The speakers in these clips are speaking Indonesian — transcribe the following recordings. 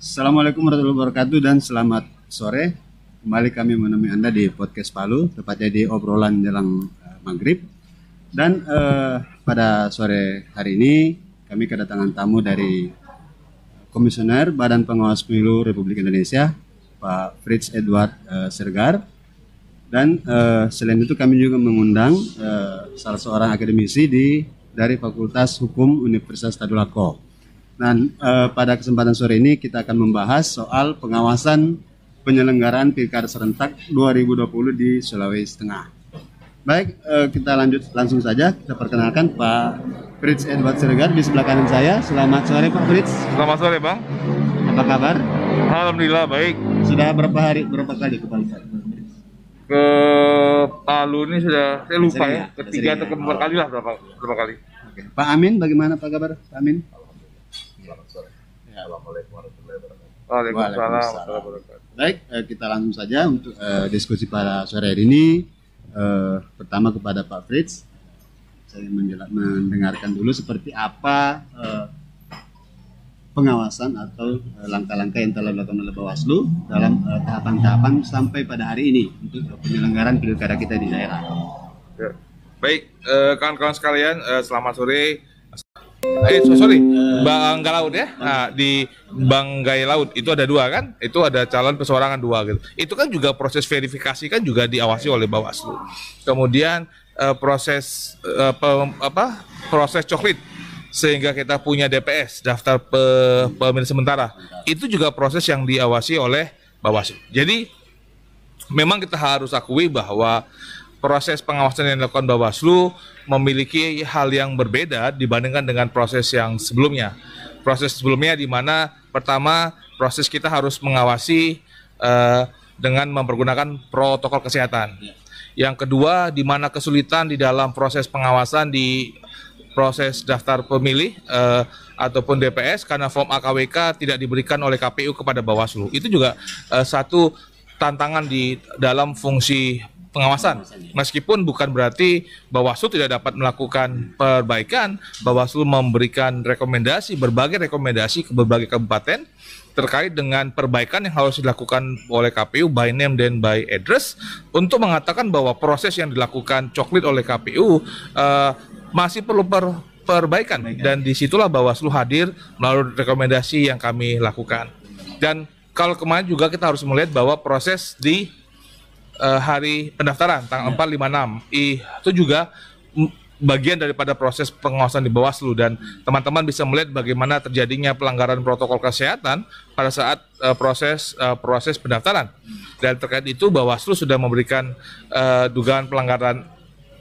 Assalamualaikum warahmatullahi wabarakatuh dan selamat sore. Kembali kami menemui Anda di podcast Palu, tepatnya di obrolan jelang maghrib. Dan pada sore hari ini kami kedatangan tamu dari Komisioner Badan Pengawas Pemilu Republik Indonesia, Pak Frits Edward Siregar. Dan selain itu kami juga mengundang salah seorang akademisi dari Fakultas Hukum Universitas Tadulako. Dan pada kesempatan sore ini kita akan membahas soal pengawasan penyelenggaraan Pilkada serentak 2020 di Sulawesi Tengah. Baik, kita langsung saja. Kita perkenalkan Pak Frits Edward Siregar di sebelah kanan saya. Selamat sore Pak Frits. Selamat sore Bang. Apa kabar? Alhamdulillah baik. Sudah berapa kali ke Palu? Ke Palu ini sudah saya lupa Sering ya, ketiga sering atau keempat kali lah berapa kali. Oke. Pak Amin, bagaimana Pak kabar? Pak Amin? Selamat sore. Assalamualaikum warahmatullahi wabarakatuh. Waalaikumsalam Waalaikumsalam. warahmatullahi wabarakatuh. Baik, kita langsung saja untuk diskusi pada sore hari ini. Pertama kepada Pak Frits, saya mendengarkan dulu seperti apa pengawasan atau langkah-langkah yang telah dilakukan oleh Bawaslu dalam tahapan-tahapan sampai pada hari ini untuk penyelenggaraan pilkada kita di daerah. Ya. Baik, kawan-kawan sekalian, selamat sore. Banggai Laut ya. Nah, di Banggai Laut itu ada dua kan? Itu ada calon perseorangan dua gitu. Itu kan juga proses verifikasi kan juga diawasi oleh Bawaslu. Kemudian proses proses coklit sehingga kita punya DPS, daftar pemilih sementara. Itu juga proses yang diawasi oleh Bawaslu. Jadi memang kita harus akui bahwa proses pengawasan yang dilakukan Bawaslu memiliki hal yang berbeda dibandingkan dengan proses yang sebelumnya. Proses sebelumnya di mana pertama proses kita harus mengawasi dengan mempergunakan protokol kesehatan. Yang kedua, di mana kesulitan di dalam proses pengawasan di proses daftar pemilih ataupun DPS karena form AKWK tidak diberikan oleh KPU kepada Bawaslu. Itu juga satu tantangan di dalam fungsi pengawasan. Meskipun bukan berarti Bawaslu tidak dapat melakukan perbaikan, Bawaslu memberikan berbagai rekomendasi ke berbagai kabupaten terkait dengan perbaikan yang harus dilakukan oleh KPU by name dan by address untuk mengatakan bahwa proses yang dilakukan coklit oleh KPU masih perlu perbaikan, dan disitulah Bawaslu hadir melalui rekomendasi yang kami lakukan. Dan kalau kemarin juga kita harus melihat bahwa proses di hari pendaftaran tanggal 4, 5, 6 itu juga bagian daripada proses pengawasan di Bawaslu, dan teman-teman bisa melihat bagaimana terjadinya pelanggaran protokol kesehatan pada saat proses pendaftaran. Dan terkait itu Bawaslu sudah memberikan dugaan pelanggaran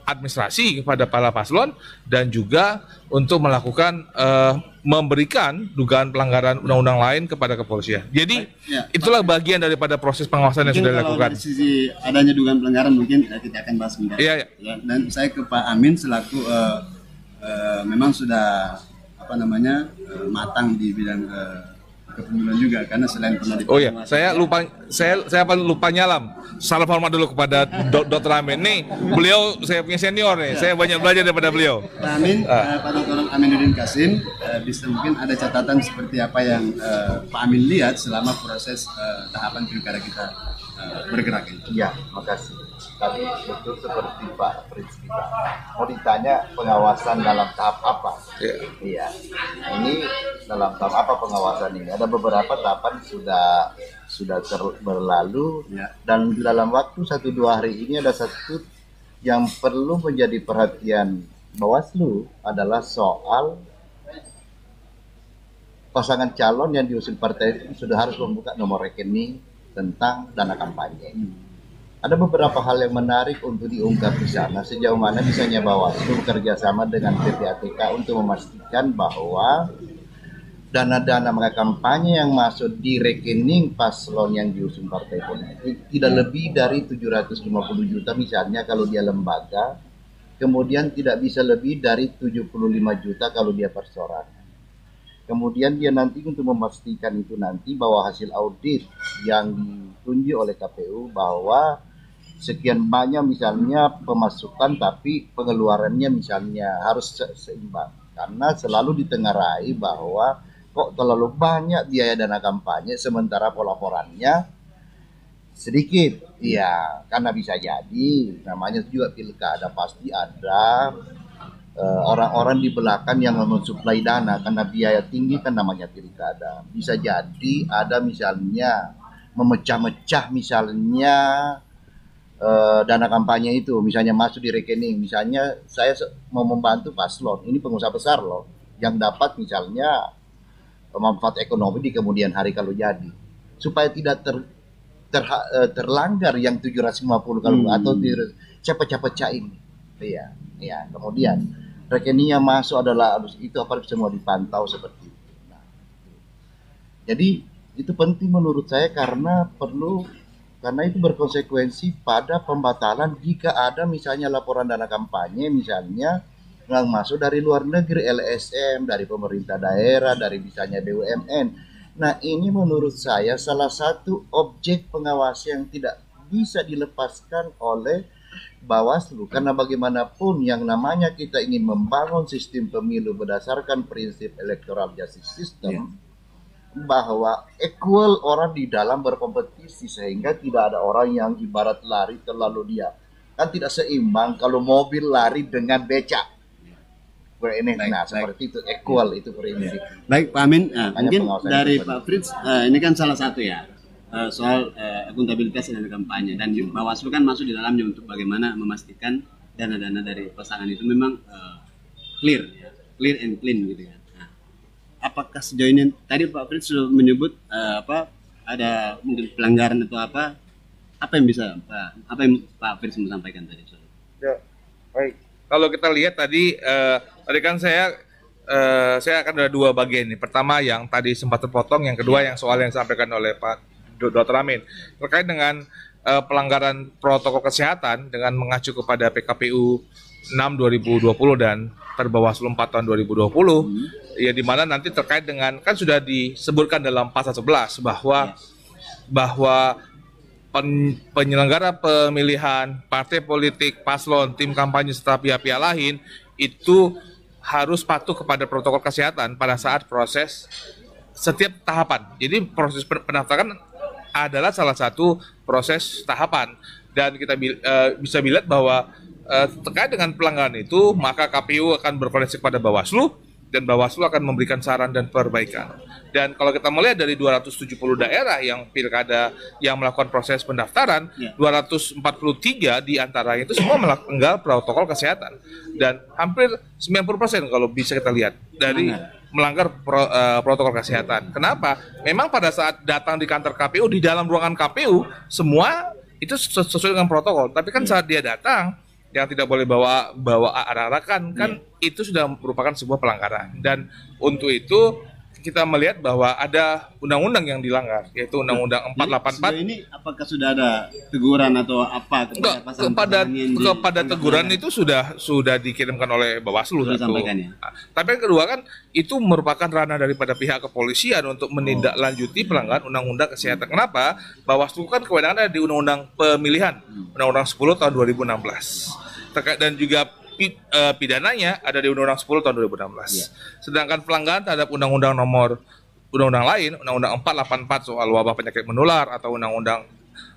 administrasi kepada para paslon dan juga untuk melakukan memberikan dugaan pelanggaran undang-undang lain kepada kepolisian. Jadi itulah bagian daripada proses pengawasan yang sudah dilakukan. Dari sisi adanya dugaan pelanggaran mungkin kita akan bahas sebentar. Iya. Ya, dan saya ke Pak Amin selaku memang sudah matang di bidang kepemiluan juga, karena selain pernah di saya lupa nyalam. Salam hormat dulu kepada Dr. Amin. Nih, beliau saya punya senior nih. Saya banyak belajar daripada beliau. Pak Amin, Pak Dr. Aminuddin Kasim, bisa mungkin ada catatan seperti apa yang Pak Amin lihat selama proses tahapan pilkada kita bergerak ini. Ya, makasih. Tadi betul seperti Pak Frits kita. Mau ditanya pengawasan dalam tahap apa? Iya. Ini dalam tahap apa pengawasan ini? Ada beberapa tahapan sudah berlalu, dan dalam waktu 1-2 hari ini ada satu yang perlu menjadi perhatian Bawaslu adalah soal pasangan calon yang diusung partai itu sudah harus membuka nomor rekening tentang dana kampanye. Ada beberapa hal yang menarik untuk diungkap di sana, sejauh mana misalnya Bawaslu bekerja sama dengan PPATK untuk memastikan bahwa dana-dana mereka kampanye yang masuk di rekening paslon yang diusung partai politik tidak lebih dari 750 juta misalnya kalau dia lembaga, kemudian tidak bisa lebih dari 75 juta kalau dia perseorangan. Kemudian dia nanti untuk memastikan itu nanti bahwa hasil audit yang ditunjuk oleh KPU bahwa sekian banyak misalnya pemasukan tapi pengeluarannya misalnya harus seimbang, karena selalu ditengarai bahwa kok terlalu banyak biaya dana kampanye sementara pelaporannya sedikit. Iya, karena bisa jadi namanya juga pilkada pasti ada orang-orang di belakang yang mensuplai dana karena biaya tinggi kan namanya pilkada. Bisa jadi ada misalnya memecah-mecah misalnya dana kampanye itu misalnya masuk di rekening. Misalnya saya mau membantu paslon, ini pengusaha besar loh yang dapat misalnya manfaat ekonomi di kemudian hari kalau jadi, supaya tidak terlanggar yang 750 kalau atau cepet-cepet ini. Iya, iya. Kemudian rekening yang masuk adalah itu apa semua dipantau seperti itu. Nah, jadi itu penting menurut saya karena itu berkonsekuensi pada pembatalan jika ada misalnya laporan dana kampanye misalnya yang masuk dari luar negeri, LSM, dari pemerintah daerah, dari misalnya BUMN. Nah, ini menurut saya salah satu objek pengawas yang tidak bisa dilepaskan oleh Bawaslu. Karena bagaimanapun yang namanya kita ingin membangun sistem pemilu berdasarkan prinsip electoral justice system, bahwa equal orang di dalam berkompetisi sehingga tidak ada orang yang ibarat lari terlalu dia. Kan tidak seimbang kalau mobil lari dengan becak. Seperti itu equal itu prinsip. Baik Pak Amin, mungkin dari Pak Fritz ini kan salah satu ya soal akuntabilitas dana kampanye dan Bawaslu kan masuk di dalamnya untuk bagaimana memastikan dana-dana dari pasangan itu memang clear and clean gitu ya. Nah, apakah sejauh ini tadi Pak Fritz sudah menyebut ada mungkin pelanggaran atau apa yang bisa Pak Fritz sampaikan tadi? Ya, baik. Kalau kita lihat tadi kan saya akan ada dua bagian ini. Pertama yang tadi sempat terpotong, yang kedua yang soal yang disampaikan oleh Pak Dr. Amin terkait dengan pelanggaran protokol kesehatan dengan mengacu kepada PKPU 6 2020 dan Perbawaslu 4 tahun 2020 ya, di mana nanti terkait dengan kan sudah disebutkan dalam pasal 11 bahwa penyelenggara pemilihan, partai politik, paslon, tim kampanye serta pihak-pihak lain itu harus patuh kepada protokol kesehatan pada saat proses setiap tahapan. Jadi proses pendaftaran adalah salah satu proses tahapan dan kita bisa melihat bahwa terkait dengan pelanggaran itu maka KPU akan berkoordinasi kepada Bawaslu dan Bawaslu akan memberikan saran dan perbaikan. Dan kalau kita melihat dari 270 daerah yang pilkada yang melakukan proses pendaftaran, 243 diantaranya itu semua melanggar protokol kesehatan. Dan hampir 90% kalau bisa kita lihat dari melanggar protokol kesehatan. Kenapa? Memang pada saat datang di kantor KPU, di dalam ruangan KPU, semua itu sesuai dengan protokol. Tapi kan saat dia datang, yang tidak boleh bawa arak-arakan kan itu sudah merupakan sebuah pelanggaran. Dan untuk itu kita melihat bahwa ada undang-undang yang dilanggar, yaitu Undang-Undang 484. Ini apakah sudah ada teguran atau apa kepada teguran itu sudah dikirimkan oleh Bawaslu. Tapi yang kedua kan itu merupakan ranah daripada pihak kepolisian untuk menindaklanjuti pelanggaran Undang-Undang Kesehatan. Kenapa? Bawaslu kan kewenangan ada di Undang-Undang Pemilihan, Undang-Undang 10 tahun 2016. Dan juga pidananya ada di Undang-Undang 10 tahun 2016. Sedangkan pelanggaran terhadap undang-undang lain, Undang-Undang 484 soal wabah penyakit menular atau Undang-Undang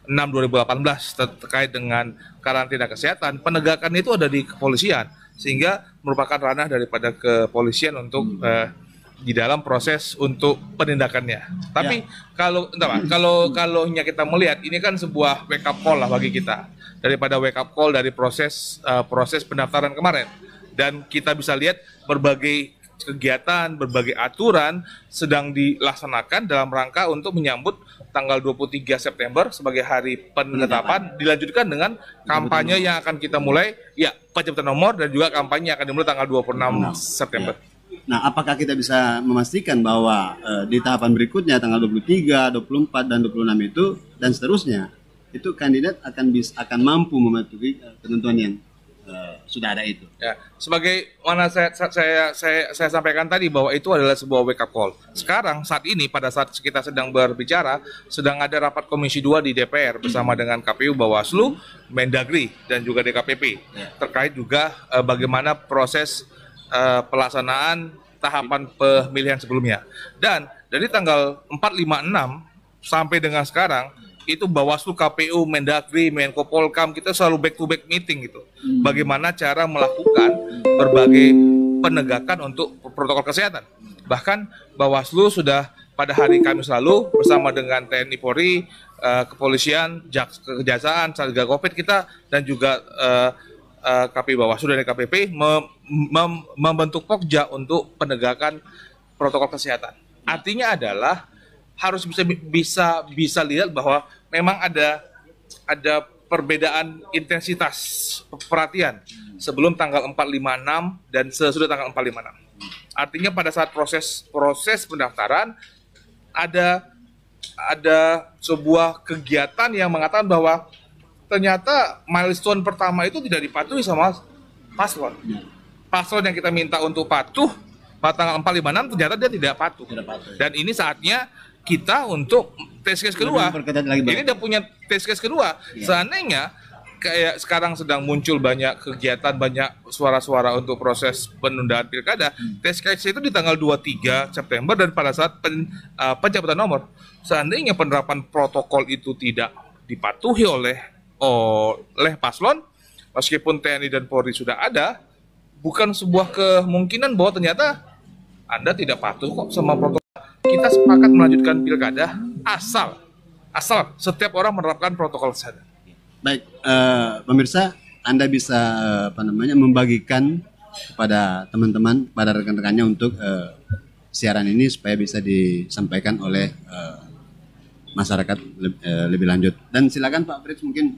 6 2018 terkait dengan karantina kesehatan, penegakan itu ada di kepolisian sehingga merupakan ranah daripada kepolisian untuk di dalam proses untuk penindakannya. Tapi kalau kita melihat ini kan sebuah wake up call lah bagi kita daripada wake up call dari proses pendaftaran kemarin, dan kita bisa lihat berbagai kegiatan, berbagai aturan sedang dilaksanakan dalam rangka untuk menyambut tanggal 23 September sebagai hari penetapan, dilanjutkan dengan kampanye yang akan kita mulai pencabutan nomor dan juga kampanye yang akan dimulai tanggal 26 September. Nah, apakah kita bisa memastikan bahwa di tahapan berikutnya tanggal 23, 24 dan 26 itu dan seterusnya itu kandidat akan mampu mematuhi ketentuan yang sudah ada itu. Ya, sebagai mana saya sampaikan tadi bahwa itu adalah sebuah wake up call. Sekarang saat ini pada saat kita sedang berbicara sedang ada rapat Komisi 2 di DPR bersama dengan KPU, Bawaslu, Mendagri dan juga DKPP terkait juga bagaimana proses pelaksanaan tahapan pemilihan sebelumnya. Dan dari tanggal 4, 5, 6 sampai dengan sekarang itu Bawaslu, KPU, Mendagri, Menko Polkam kita selalu back to back meeting gitu. Bagaimana cara melakukan berbagai penegakan untuk protokol kesehatan. Bahkan Bawaslu sudah pada hari Kamis lalu bersama dengan TNI Polri, kepolisian, kejaksaan, Satgas Covid kita dan juga KPU Bawaslu dan KPP membentuk Pokja untuk penegakan protokol kesehatan. Artinya adalah harus bisa lihat bahwa memang ada perbedaan intensitas perhatian sebelum tanggal 4, 5, 6 dan sesudah tanggal 4, 5, 6. Artinya pada saat proses pendaftaran ada sebuah kegiatan yang mengatakan bahwa ternyata milestone pertama itu tidak dipatuhi sama paslon. Paslon yang kita minta untuk patuh pada tanggal 4, 5, 6 ternyata dia tidak patuh. Dan ini saatnya kita untuk test case kedua. Ini udah punya test case kedua. Seandainya kayak sekarang sedang muncul banyak kegiatan, banyak suara-suara untuk proses penundaan pilkada, test case itu di tanggal 23 September dan pada saat pencabutan nomor. Seandainya penerapan protokol itu tidak dipatuhi oleh paslon, meskipun TNI dan Polri sudah ada, bukan sebuah kemungkinan bahwa ternyata Anda tidak patuh kok sama protokol. Kita sepakat melanjutkan pilkada asal setiap orang menerapkan protokol kesehatan. Baik, pemirsa, Anda bisa membagikan kepada teman-teman, pada rekan-rekannya untuk siaran ini supaya bisa disampaikan oleh masyarakat lebih lanjut. Dan silakan Pak Frits mungkin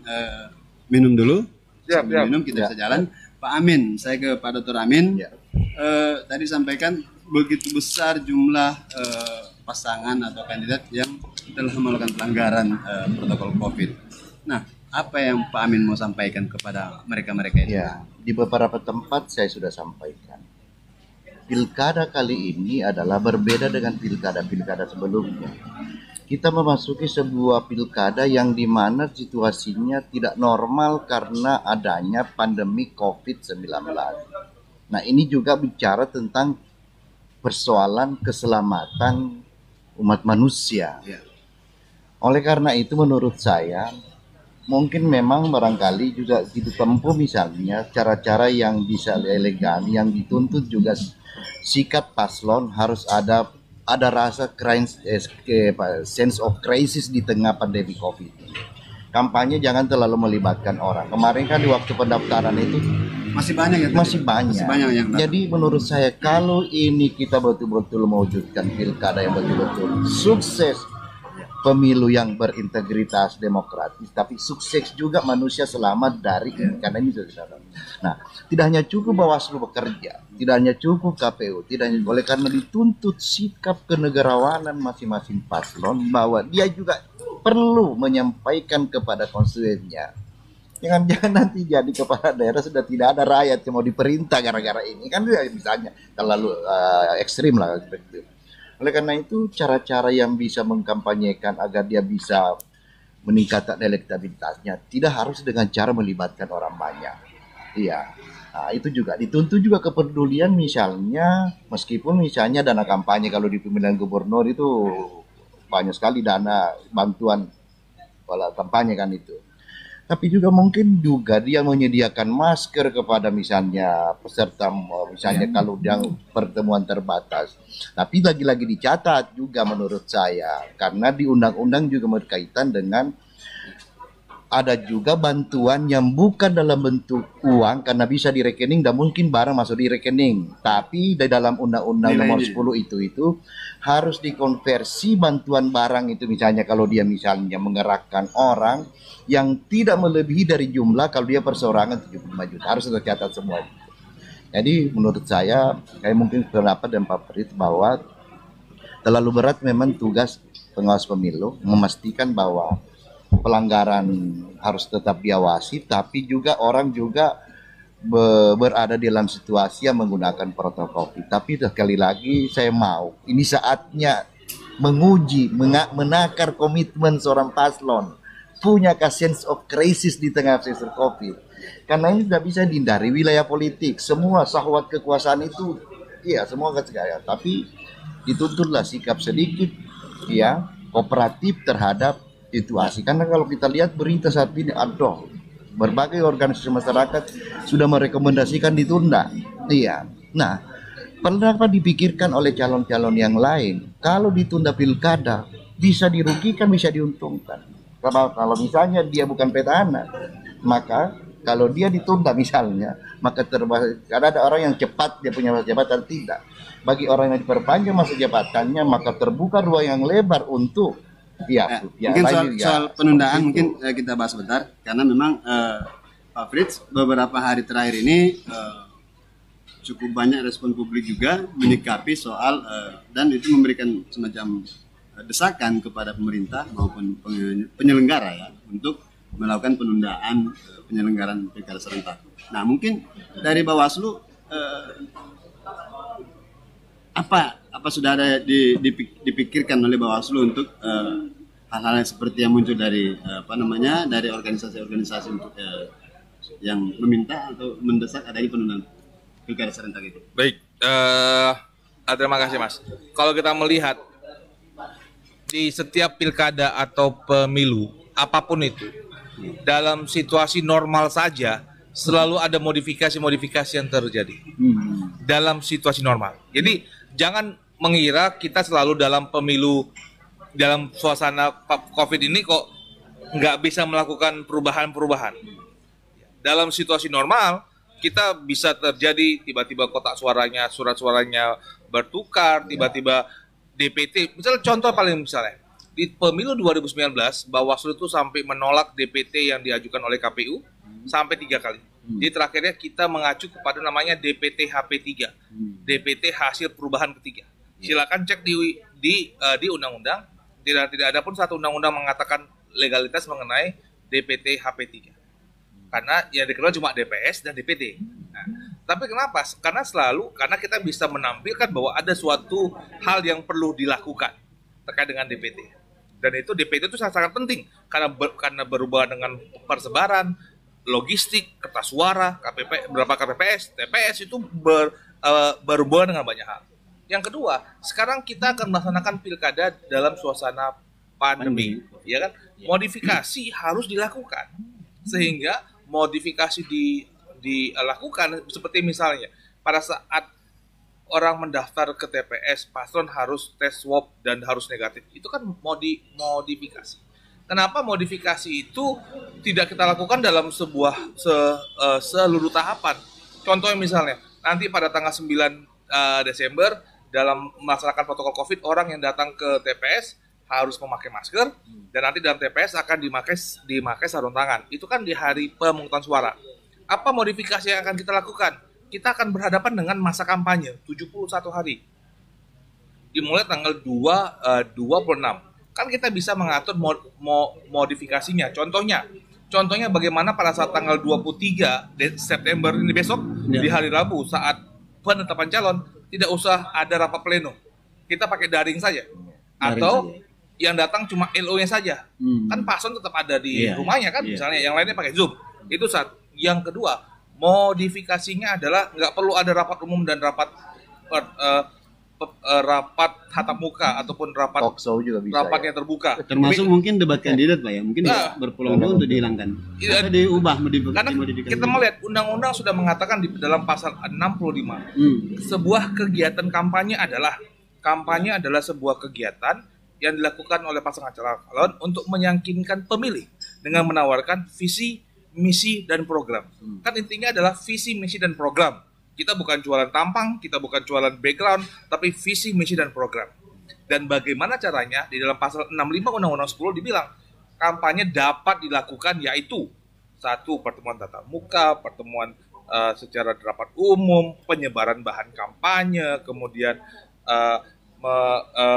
minum dulu. Siap. Minum kita bisa jalan. Pak Amin, saya ke Pak Dr. Amin. Tadi sampaikan begitu besar jumlah pasangan atau kandidat yang telah melakukan pelanggaran protokol COVID. Nah, apa yang Pak Amin mau sampaikan kepada mereka-mereka itu? Ya, di beberapa tempat saya sudah sampaikan. Pilkada kali ini adalah berbeda dengan pilkada-pilkada sebelumnya. Kita memasuki sebuah pilkada yang dimana situasinya tidak normal karena adanya pandemi COVID-19. Nah, ini juga bicara tentang persoalan keselamatan umat manusia. Oleh karena itu menurut saya mungkin memang barangkali juga ditempuh misalnya cara-cara yang bisa elegan, yang dituntut juga sikap paslon harus ada rasa sense of crisis di tengah pandemi COVID. Kampanye jangan terlalu melibatkan orang. Kemarin kan di waktu pendaftaran itu masih banyak ya? Masih banyak yang jadi menurut saya kalau ini kita betul-betul mewujudkan pilkada yang betul-betul sukses, pemilu yang berintegritas demokratis, tapi sukses juga manusia selamat dari karena ini sudah. Nah, tidak hanya cukup Bawaslu bekerja, tidak hanya cukup KPU, tidak hanya oleh karena dituntut sikap kenegarawanan masing-masing paslon bahwa dia juga perlu menyampaikan kepada konstituennya. Jangan nanti jadi kepala daerah sudah tidak ada rakyat yang mau diperintah gara-gara ini kan misalnya terlalu ekstrim lah seperti itu. Oleh karena itu cara-cara yang bisa mengkampanyekan agar dia bisa meningkatkan elektabilitasnya tidak harus dengan cara melibatkan orang banyak. Iya. Nah, itu juga dituntut juga kepedulian misalnya meskipun misalnya dana kampanye kalau di pemilihan gubernur itu banyak sekali dana bantuan kampanye kan itu. Tapi juga mungkin juga dia menyediakan masker kepada misalnya peserta misalnya kalau yang pertemuan terbatas. Tapi lagi-lagi dicatat juga menurut saya karena di undang-undang juga berkaitan dengan ada juga bantuan yang bukan dalam bentuk uang karena bisa di rekening dan mungkin barang masuk di rekening. Tapi di dalam undang-undang nomor 10 itu harus dikonversi bantuan barang itu misalnya kalau dia misalnya menggerakkan orang yang tidak melebihi dari jumlah kalau dia perseorangan 75 juta harus tercatat semua. Jadi menurut saya mungkin pendapat dan Pak Frits bahwa terlalu berat memang tugas pengawas pemilu memastikan bahwa pelanggaran harus tetap diawasi, tapi juga orang juga berada di dalam situasi yang menggunakan protokol. Tapi sekali lagi saya mau, ini saatnya menguji, menakar komitmen seorang paslon, punya sense of crisis di tengah pressure COVID. Karena ini tidak bisa dihindari wilayah politik. Semua syahwat kekuasaan itu Iya, semua kecegah. Tapi dituntutlah sikap sedikit ya kooperatif terhadap situasi. Karena kalau kita lihat berita saat ini, aduh, berbagai organisasi masyarakat sudah merekomendasikan ditunda. Iya. Nah, kenapa dipikirkan oleh calon-calon yang lain? Kalau ditunda pilkada, bisa dirugikan, bisa diuntungkan. Kalau misalnya dia bukan petahana, maka kalau dia ditunda misalnya, maka karena ada orang yang cepat dia punya masa jabatan, tidak. Bagi orang yang diperpanjang masa jabatannya, maka terbuka ruang yang lebar untuk mungkin soal penundaan mungkin kita bahas sebentar, karena memang Pak Fritz beberapa hari terakhir ini cukup banyak respon publik juga menyikapi soal dan itu memberikan semacam desakan kepada pemerintah maupun penyelenggara ya untuk melakukan penundaan penyelenggaraan pilkada serentak. Nah, mungkin dari Bawaslu apa sudah ada dipikirkan oleh Bawaslu untuk hal-hal yang seperti yang muncul dari dari organisasi-organisasi untuk yang meminta atau mendesak adanya penundaan pilkada serentak itu. Baik, terima kasih Mas. Kalau kita melihat di setiap pilkada atau pemilu apapun itu, dalam situasi normal saja selalu ada modifikasi-modifikasi yang terjadi dalam situasi normal. Jadi jangan mengira kita selalu dalam pemilu, dalam suasana COVID ini kok nggak bisa melakukan perubahan-perubahan. Dalam situasi normal kita bisa terjadi tiba-tiba kotak suaranya, surat suaranya bertukar, tiba-tiba DPT. Misalnya contoh paling misalnya di pemilu 2019 Bawaslu itu sampai menolak DPT yang diajukan oleh KPU sampai 3 kali. Jadi terakhirnya kita mengacu kepada namanya DPT HP3, DPT hasil perubahan ketiga. Silakan cek di undang-undang, tidak ada pun satu undang-undang mengatakan legalitas mengenai DPT HP3. Karena yang dikenal cuma DPS dan DPT. Nah, tapi kenapa? Karena kita bisa menampilkan bahwa ada suatu hal yang perlu dilakukan terkait dengan DPT. Dan itu DPT itu sangat penting karena berubah dengan persebaran, logistik, kertas suara, berapa KPPS, TPS itu berhubungan dengan banyak hal. Yang kedua, sekarang kita akan melaksanakan pilkada dalam suasana pandemi, ya kan? Modifikasi harus dilakukan. Sehingga modifikasi dilakukan seperti misalnya pada saat orang mendaftar ke TPS, paslon harus tes swab dan harus negatif. Itu kan modifikasi. Kenapa modifikasi itu tidak kita lakukan dalam seluruh tahapan? Contohnya misalnya, nanti pada tanggal 9 Desember dalam melaksanakan protokol COVID, orang yang datang ke TPS harus memakai masker, dan nanti dalam TPS akan dimakai sarung tangan. Itu kan di hari pemungutan suara. Apa modifikasi yang akan kita lakukan? Kita akan berhadapan dengan masa kampanye 71 hari. Dimulai tanggal 26. Kan kita bisa mengatur modifikasinya. Contohnya bagaimana pada saat tanggal 23 September ini besok, di hari Rabu saat penetapan calon, tidak usah ada rapat pleno. Kita pakai daring saja. Atau yang datang cuma LO-nya saja. Kan paslon tetap ada di rumahnya kan, misalnya yang lainnya pakai Zoom. Itu satu. Yang kedua, modifikasinya adalah nggak perlu ada rapat umum dan rapat tatap muka ataupun rapat juga bisa, yang terbuka. Termasuk mungkin debat kandidat Pak ya, mungkin berpeluang untuk dihilangkan. Atau diubah karena kita melihat undang-undang sudah mengatakan di dalam pasal 65 sebuah kegiatan kampanye adalah sebuah kegiatan yang dilakukan oleh pasangan calon untuk meyakinkan pemilih dengan menawarkan visi, misi, dan program. Kan intinya adalah visi, misi, dan program. Kita bukan jualan tampang, kita bukan jualan background, tapi visi, misi, dan program. Dan bagaimana caranya? Di dalam pasal 65 Undang-Undang 10 dibilang, kampanye dapat dilakukan yaitu 1. Pertemuan tatap muka, pertemuan secara rapat umum, penyebaran bahan kampanye, kemudian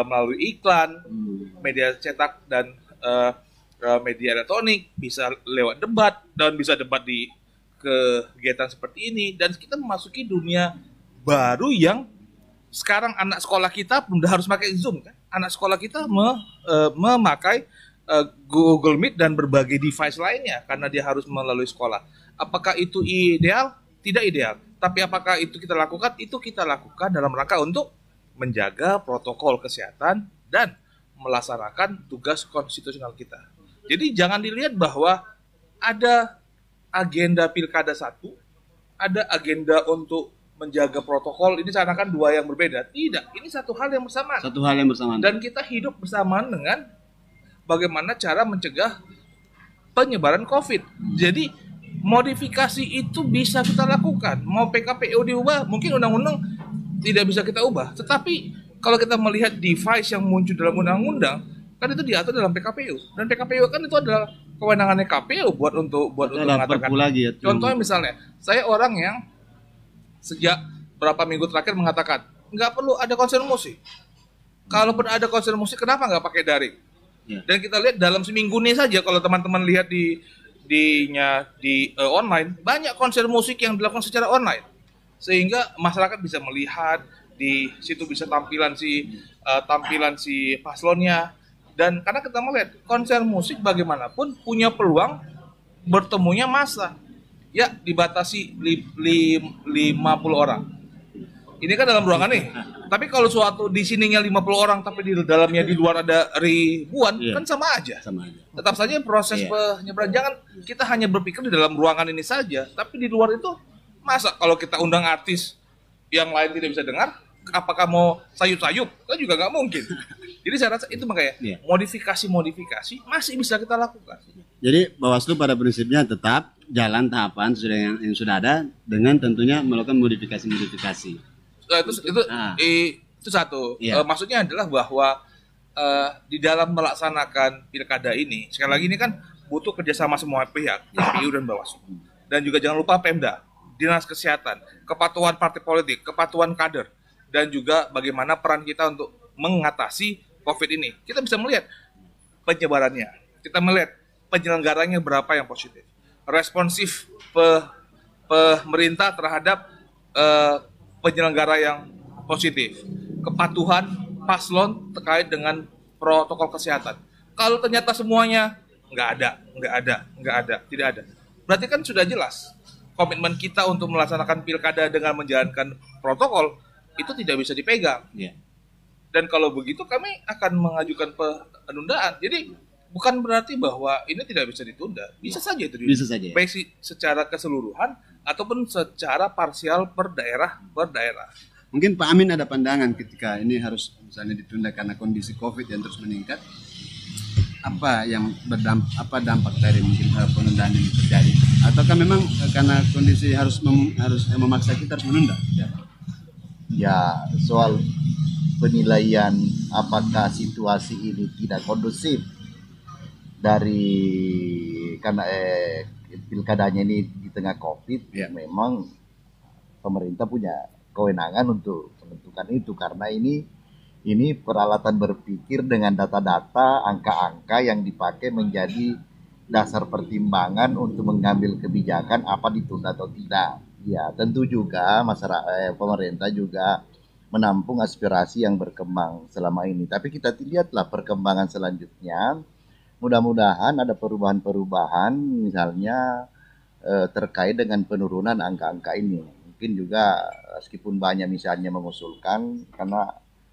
melalui iklan, media cetak, dan media elektronik, bisa lewat debat, dan bisa debat di kegiatan seperti ini. Dan kita memasuki dunia baru yang sekarang anak sekolah kita udah harus pakai Zoom kan? Anak sekolah kita memakai Google Meet dan berbagai device lainnya karena dia harus melalui sekolah. Apakah itu ideal? tidak ideal. Tapi apakah itu kita lakukan? Itu kita lakukan dalam rangka untuk menjaga protokol kesehatan dan melaksanakan tugas konstitusional kita. Jadi jangan dilihat bahwa ada agenda pilkada satu, ada agenda untuk menjaga protokol, ini seakan-akan dua yang berbeda. Tidak, ini satu hal yang bersamaan. Satu hal yang bersamaan. Dan kita hidup bersamaan dengan bagaimana cara mencegah penyebaran COVID. Jadi modifikasi itu bisa kita lakukan. Mau PKPU diubah, mungkin undang-undang tidak bisa kita ubah. Tetapi kalau kita melihat device yang muncul dalam undang-undang, kan itu diatur dalam PKPU. Dan PKPU kan itu adalah kewenangannya KPU buat untuk mengatakan. Lagi ya, Contohnya misalnya, saya orang yang sejak berapa minggu terakhir mengatakan nggak perlu ada konser musik. Kalaupun ada konser musik, kenapa nggak pakai daring? Ya. Dan kita lihat dalam seminggu ini saja, kalau teman-teman lihat di online, banyak konser musik yang dilakukan secara online, sehingga masyarakat bisa melihat di situ, bisa tampilan si paslonnya. Dan karena kita melihat konser musik bagaimanapun punya peluang bertemunya massa. Ya, dibatasi 50 orang. Ini kan dalam ruangan nih. Tapi kalau suatu di sininya 50 orang tapi di dalamnya di luar ada ribuan, kan sama aja. Sama aja. Tetap saja proses penyebaran. Jangan kita hanya berpikir di dalam ruangan ini saja, tapi di luar itu masa kalau kita undang artis yang lain tidak bisa dengar, apakah mau sayup-sayup? Kan juga nggak mungkin. Jadi saya rasa itu makanya modifikasi masih bisa kita lakukan. Jadi Bawaslu pada prinsipnya tetap jalan tahapan yang sudah ada dengan tentunya melakukan modifikasi. Itu satu. Maksudnya adalah bahwa di dalam melaksanakan pilkada ini, sekali lagi ini kan butuh kerjasama semua pihak, KPU dan Bawaslu. Dan juga jangan lupa Pemda, Dinas Kesehatan, kepatuhan partai politik, kepatuhan kader, dan juga bagaimana peran kita untuk mengatasi COVID ini. Kita bisa melihat penyebarannya, kita melihat penyelenggaranya berapa yang positif, responsif pemerintah terhadap penyelenggara yang positif, kepatuhan paslon terkait dengan protokol kesehatan. Kalau ternyata semuanya nggak ada, tidak ada, berarti kan sudah jelas komitmen kita untuk melaksanakan pilkada dengan menjalankan protokol itu tidak bisa dipegang. Dan kalau begitu kami akan mengajukan penundaan. Jadi bukan berarti bahwa ini tidak bisa ditunda. Bisa saja itu ditunda. Bisa saja. Baik secara keseluruhan ataupun secara parsial per daerah. Mungkin Pak Amin ada pandangan ketika ini harus misalnya ditunda karena kondisi COVID yang terus meningkat. Apa dampak dari mungkin penundaan ini terjadi? Ataukah memang karena kondisi harus memaksa kita harus menunda? Ya, soal penilaian apakah situasi ini tidak kondusif karena pilkadanya ini di tengah COVID, memang pemerintah punya kewenangan untuk menentukan itu, karena ini peralatan berpikir dengan data-data, angka-angka yang dipakai menjadi dasar pertimbangan untuk mengambil kebijakan apa ditunda atau tidak. Ya, tentu juga pemerintah juga menampung aspirasi yang berkembang selama ini. Tapi kita lihatlah perkembangan selanjutnya. Mudah-mudahan ada perubahan-perubahan, misalnya terkait dengan penurunan angka-angka ini. Mungkin juga meskipun banyak misalnya mengusulkan,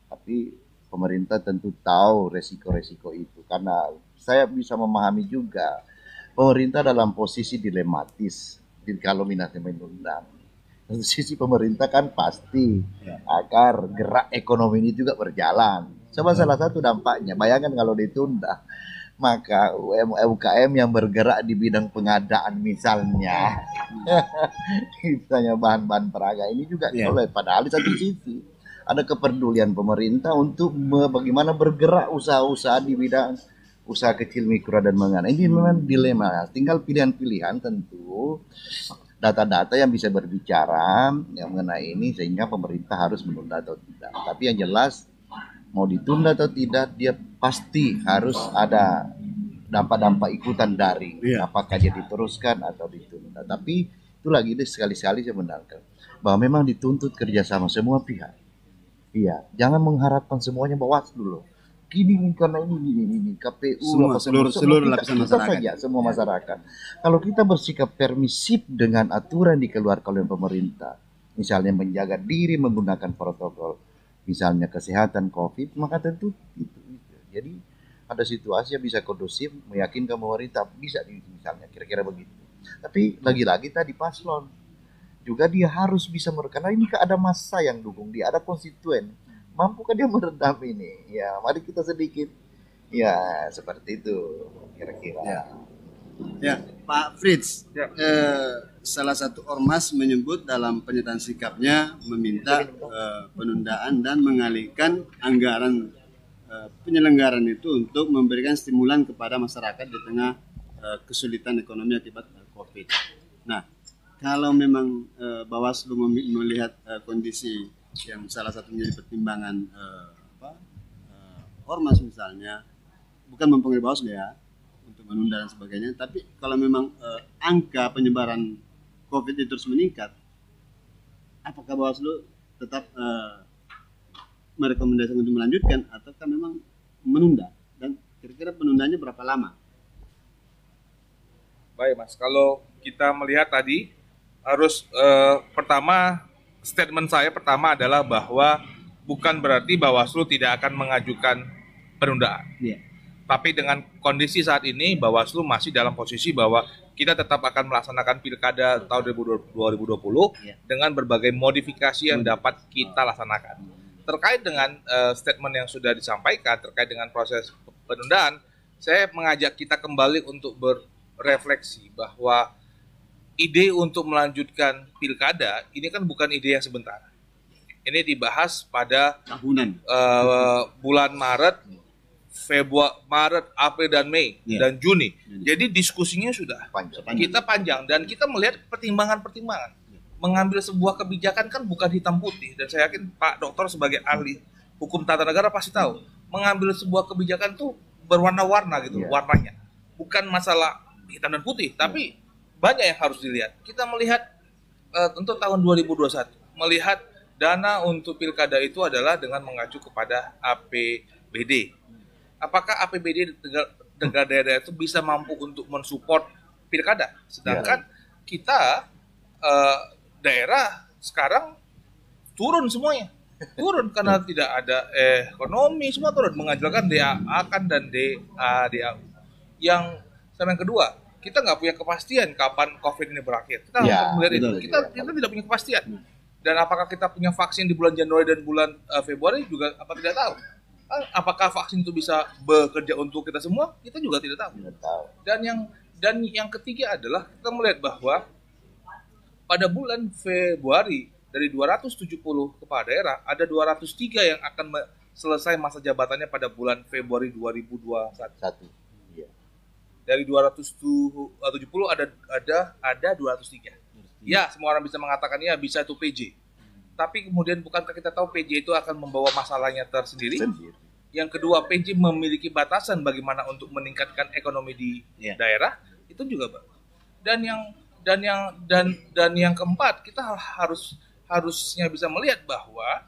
tapi pemerintah tentu tahu resiko-resiko itu. Karena saya bisa memahami juga pemerintah dalam posisi dilematis kalau minatnya menunda. Satu sisi pemerintah kan pasti agar gerak ekonomi ini juga berjalan. Salah satu dampaknya, bayangkan kalau ditunda, maka UMKM yang bergerak di bidang pengadaan misalnya bahan-bahan peraga ini juga oleh, padahal di satu sisi ada kepedulian pemerintah untuk bagaimana bergerak usaha-usaha di bidang usaha kecil, mikro, dan menengah. Ini memang dilema, tinggal pilihan-pilihan tentu. Data-data yang bisa berbicara yang mengenai ini sehingga pemerintah harus menunda atau tidak. Tapi yang jelas mau ditunda atau tidak, dia pasti harus ada dampak-dampak ikutan daring. Apakah dia diteruskan atau ditunda. Tapi itu lagi sekali-sekali saya benarkan bahwa memang dituntut kerjasama semua pihak. Jangan mengharapkan semuanya Bawaslu loh. begini karena ini KPU Semua, seluruh lapisan kita masyarakat. saja, semua masyarakat. Kalau kita bersikap permisif dengan aturan dikeluarkan oleh pemerintah, misalnya menjaga diri menggunakan protokol, misalnya kesehatan COVID, maka tentu itu. Jadi ada situasi yang bisa kondusif, meyakinkan pemerintah bisa misalnya kira-kira begitu. Tapi lagi-lagi tadi paslon juga dia harus bisa karena ini kan ada massa yang dukung dia, ada konstituen. Mampukah dia meredam ini? Ya, mari kita sedikit ya seperti itu kira-kira. Ya, Pak Fritz, Ya. salah satu ormas menyebut dalam pernyataan sikapnya meminta penundaan dan mengalihkan anggaran penyelenggaraan itu untuk memberikan stimulan kepada masyarakat di tengah kesulitan ekonomi akibat COVID. Nah, kalau memang Bawaslu melihat kondisi yang salah satunya jadi pertimbangan ormas misalnya, bukan mempengaruhi Bawaslu ya, untuk menunda dan sebagainya, tapi kalau memang angka penyebaran COVID itu terus meningkat, apakah Bawaslu tetap merekomendasikan untuk melanjutkan ataukah memang menunda, dan kira-kira penundanya berapa lama? Baik Mas, kalau kita melihat tadi harus pertama statement saya pertama adalah bahwa bukan berarti Bawaslu tidak akan mengajukan penundaan. Iya. Tapi dengan kondisi saat ini Bawaslu masih dalam posisi bahwa kita tetap akan melaksanakan pilkada tahun 2020 dengan berbagai modifikasi yang dapat kita laksanakan. Terkait dengan statement yang sudah disampaikan terkait dengan proses penundaan, saya mengajak kita kembali untuk berefleksi bahwa ide untuk melanjutkan pilkada ini kan bukan ide yang sebentar. Ini dibahas pada Tahunan. bulan Maret, Maret, April dan Mei dan Juni. Jadi diskusinya sudah kita panjang dan kita melihat pertimbangan-pertimbangan. Mengambil sebuah kebijakan kan bukan hitam putih, dan saya yakin Pak Dokter sebagai ahli hukum tata negara pasti tahu. Mengambil sebuah kebijakan tuh berwarna-warna gitu, warnanya. Bukan masalah hitam dan putih, tapi banyak yang harus dilihat. Kita melihat untuk tahun 2021, melihat dana untuk pilkada itu adalah dengan mengacu kepada APBD. Apakah APBD negara daerah itu bisa mampu untuk mensupport pilkada? Sedangkan kita daerah sekarang turun semuanya. Turun karena tidak ada ekonomi, semua turun. Mengajukan DAA kan dan DAU. Yang sama yang kedua, kita nggak punya kepastian kapan COVID ini berakhir. Kita harus melihat itu. Kita tidak punya kepastian. Dan apakah kita punya vaksin di bulan Januari dan bulan Februari juga apa tidak tahu. Apakah vaksin itu bisa bekerja untuk kita semua? Kita juga tidak tahu. Dan yang ketiga adalah kita melihat bahwa pada bulan Februari dari 270 kepala daerah ada 203 yang akan selesai masa jabatannya pada bulan Februari 2021. Dari 270 ada 203. Ya, semua orang bisa mengatakan ya bisa itu PJ. Tapi kemudian bukankah kita tahu PJ itu akan membawa masalahnya tersendiri? Yang kedua, PJ memiliki batasan bagaimana untuk meningkatkan ekonomi di daerah, itu juga bagus. Dan yang keempat, kita harusnya bisa melihat bahwa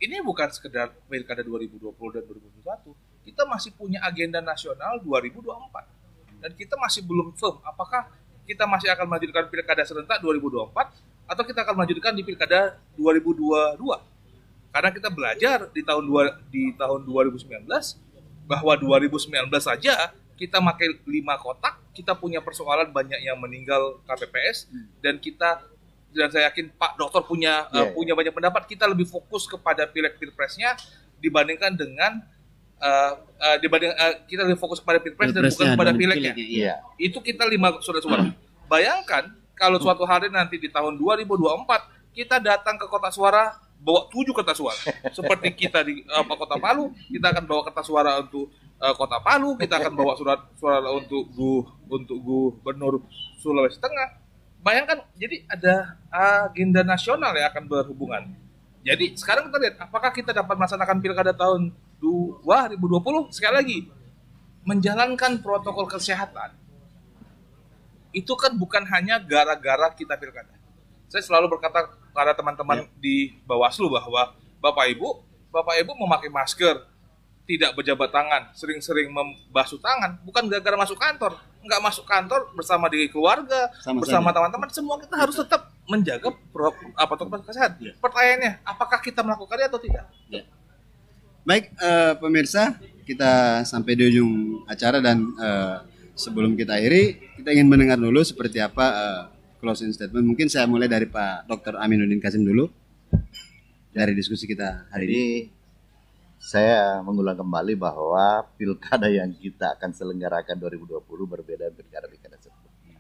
ini bukan sekedar pilkada 2020 dan 2021. Kita masih punya agenda nasional 2024. Dan kita masih belum firm apakah kita masih akan melanjutkan pilkada serentak 2024 atau kita akan melanjutkan di pilkada 2022. Karena kita belajar di tahun 2019 bahwa 2019 saja kita pakai 5 kotak, kita punya persoalan banyak yang meninggal KPPS dan saya yakin Pak Dokter punya banyak pendapat. Kita lebih fokus kepada pilek-pilpresnya dibandingkan dengan kita lebih fokus kepada pilpres dan bukan kepada pileknya. Itu kita 5 surat-suara. Bayangkan kalau suatu hari nanti di tahun 2024 kita datang ke kotak suara bawa 7 kertas suara. Seperti kita di Kota Palu, kita akan bawa kertas suara untuk Kota Palu, kita akan bawa surat suara untuk Gubernur Sulawesi Tengah. Bayangkan, jadi ada agenda nasional yang akan berhubungan. Jadi sekarang kita lihat apakah kita dapat melaksanakan pilkada tahun 2020. Sekali lagi, menjalankan protokol kesehatan itu kan bukan hanya gara-gara kita pilkada. Saya selalu berkata kepada teman-teman di Bawaslu bahwa Bapak Ibu memakai masker tidak berjabat tangan, sering-sering membasuh tangan, bukan gara-gara masuk kantor. Nggak masuk kantor bersama di keluarga, bersama teman-teman, semua kita harus tetap menjaga protokol kesehatan. Pertanyaannya, apakah kita melakukannya atau tidak? Baik, pemirsa, kita sampai di ujung acara dan sebelum kita akhiri, kita ingin mendengar dulu seperti apa closing statement. Mungkin saya mulai dari Pak Dr. Aminuddin Kasim dulu dari diskusi kita hari ini. Saya mengulang kembali bahwa pilkada yang kita akan selenggarakan 2020 berbeda dengan pilkada-pilkada sebelumnya.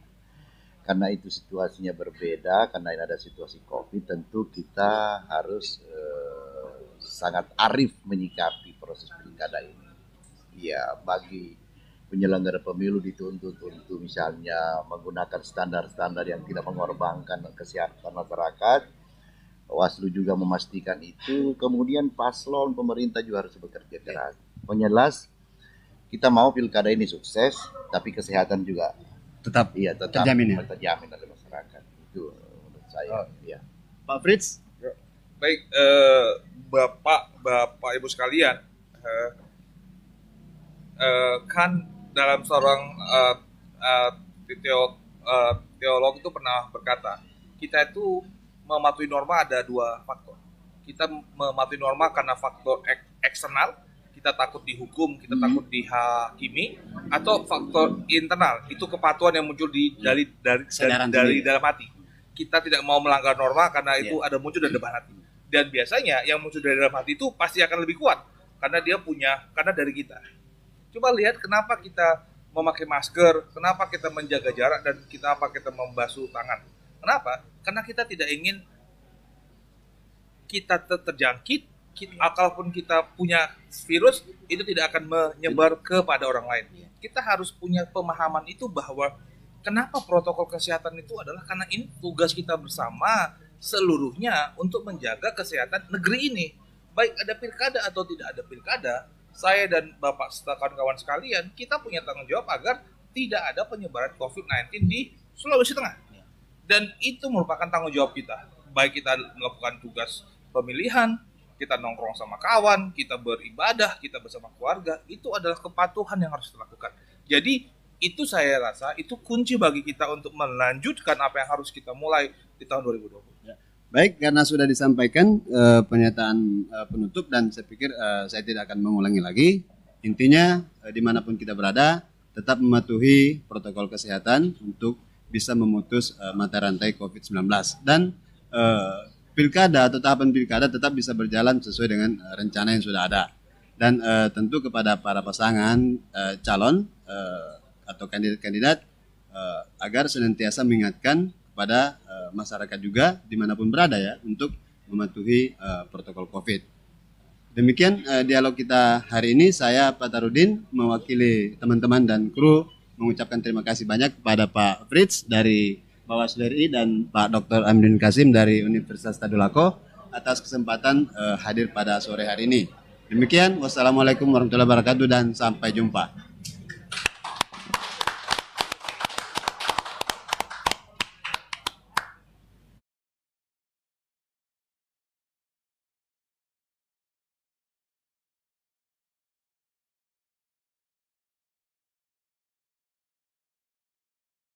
Karena itu situasinya berbeda, karena ini ada situasi COVID, tentu kita harus sangat arif menyikapi proses pilkada ini. Ya, bagi penyelenggara pemilu dituntut untuk misalnya menggunakan standar-standar yang tidak mengorbankan kesehatan masyarakat. Bawaslu juga memastikan itu, kemudian paslon pemerintah juga harus bekerja keras. Penjelas kita mau pilkada ini sukses, tapi kesehatan juga tetap terjamin oleh masyarakat. Itu menurut saya. Ya. Pak Fritz. Baik, Bapak Ibu sekalian, kan dalam seorang teolog itu pernah berkata, kita itu mematuhi norma ada dua faktor. Kita mematuhi norma karena faktor eksternal, kita takut dihukum, kita takut dihakimi, atau faktor internal, itu kepatuhan yang muncul dari dalam hati. Kita tidak mau melanggar norma karena itu ada muncul dari dalam hati. Dan biasanya yang muncul dari dalam hati itu pasti akan lebih kuat karena karena dari kita. Coba lihat kenapa kita memakai masker, kenapa kita menjaga jarak, dan kenapa kita membasuh tangan. Kenapa? Karena kita tidak ingin kita terjangkit, kalaupun kita punya virus, itu tidak akan menyebar kepada orang lain. Kita harus punya pemahaman itu bahwa kenapa protokol kesehatan itu adalah karena ini tugas kita bersama seluruhnya untuk menjaga kesehatan negeri ini. Baik ada pilkada atau tidak ada pilkada, saya dan Bapak serta kawan-kawan sekalian, kita punya tanggung jawab agar tidak ada penyebaran COVID-19 di Sulawesi Tengah. Dan itu merupakan tanggung jawab kita. Baik kita melakukan tugas pemilihan, kita nongkrong sama kawan, kita beribadah, kita bersama keluarga, itu adalah kepatuhan yang harus dilakukan. Jadi itu saya rasa itu kunci bagi kita untuk melanjutkan apa yang harus kita mulai di tahun 2020. Baik, karena sudah disampaikan pernyataan penutup dan saya pikir saya tidak akan mengulangi lagi. Intinya dimanapun kita berada, tetap mematuhi protokol kesehatan untuk bisa memutus mata rantai COVID-19 dan pilkada atau tahapan pilkada tetap bisa berjalan sesuai dengan rencana yang sudah ada. Dan tentu kepada para pasangan calon atau kandidat-kandidat agar senantiasa mengingatkan kepada masyarakat juga dimanapun berada ya untuk mematuhi protokol COVID. Demikian dialog kita hari ini. Saya Pak Tarudin mewakili teman-teman dan kru mengucapkan terima kasih banyak kepada Pak Fritz dari Bawaslu RI dan Pak Dr. Aminuddin Kasim dari Universitas Tadulako atas kesempatan hadir pada sore hari ini. Demikian, wassalamualaikum warahmatullahi wabarakatuh dan sampai jumpa.